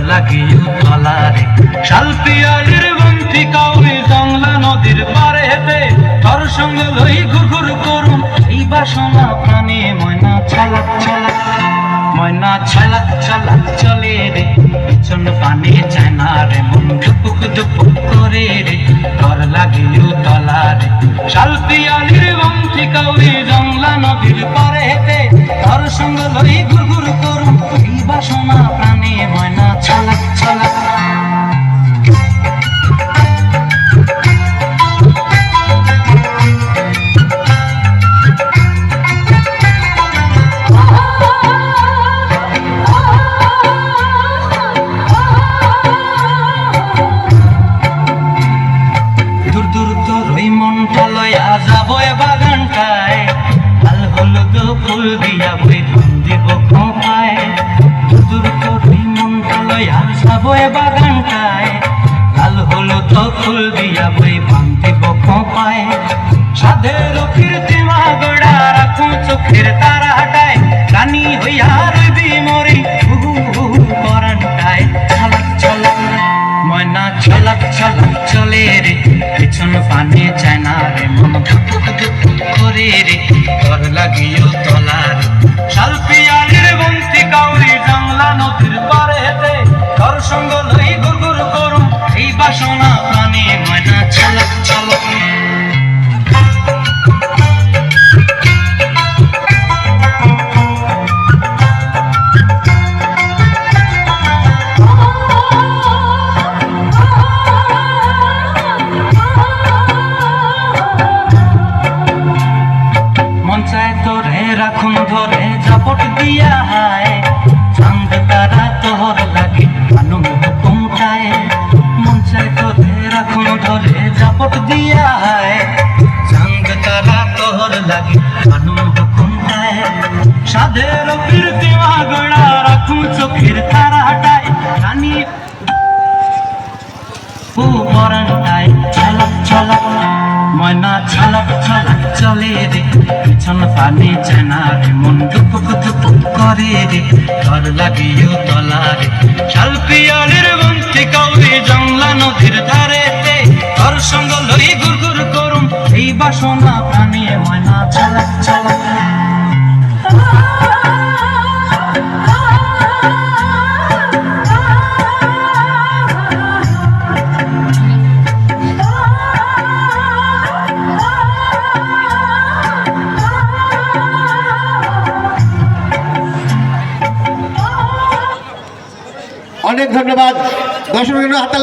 লাগিও তলারে শালপিয়ালির বন্ধি কাউরি জংলা নদীর পারে হেতে তোর সঙ্গে লই ঘুরঘুর করুম এই বাসনা প্রাণে ময়না ছালাক ছালাক ময়না ছালাক ছালাক চলে রে পিছন পানে যায় না রে মন দুপুক দুপুক করে রে তোর লাগিও তলারে শালপিয়ালির বন্ধি কাউরি জংলা নদীর পারে হেতে তোর সঙ্গে লই ঘুরঘুর করুম এই বাসনা প্রাণে ময়না ছালাক ছালাক যাবো বাগানটায় লাল হলুদ ফুল দিয়া বই দিব খোঁপায় দূর করি মনটা লইয়া যাবো বাগানটায় লাল হলুদ ফুল দিয়া বই দিব খোঁপায় সাধের কীর্তিমা গোড়া রাখুন চোখের তারা হাটায় রানী হইয়া রইবি মরি হুহু হুহু পরানটায় ছালাক ছালাক ময়না ছালাক ছালাক চলে রে পিছন পানে চায় না রে মন ধুপুক ধুপুক করে রে তোর লাগিও তলার শালপিয়ালির বন্ধি কাউরি জংলা নদীর পারে হেতে তোর সঙ্গ লই ঘুরঘুর করুম এই বাসনা প্রাণে ময়না ছালাক ছালাক রাখুন ধরে ঝাপট দিয়া হায় চাঁদ তারা তোর লাগে আনুম হুকুমটায় মন চায় তোরে রাখুন ধরে ঝাপট দিয়া হায় চাঁদ তারা তোর লাগে আনুম হুকুমটায় সাধের কীর্তিমা গোড়া রাখুন চোখের তারা হাটায় রানী ও মরণটায় ছালাক ছালাক ময়না ছালাক ছালাক চলে রে পিছন পানে চেনা রে মন দুপুক দুপুক করে রে তোর লাগিও তলারে শালপিয়ালির বন্ধি কাউরি জংলা নদীর ধারেতে তোর সঙ্গ লই ঘুরঘুর করুম এই বাসনা প্রাণে ময়না ছালাক ছালাক অনেক ধন্যবাদ দর্শক।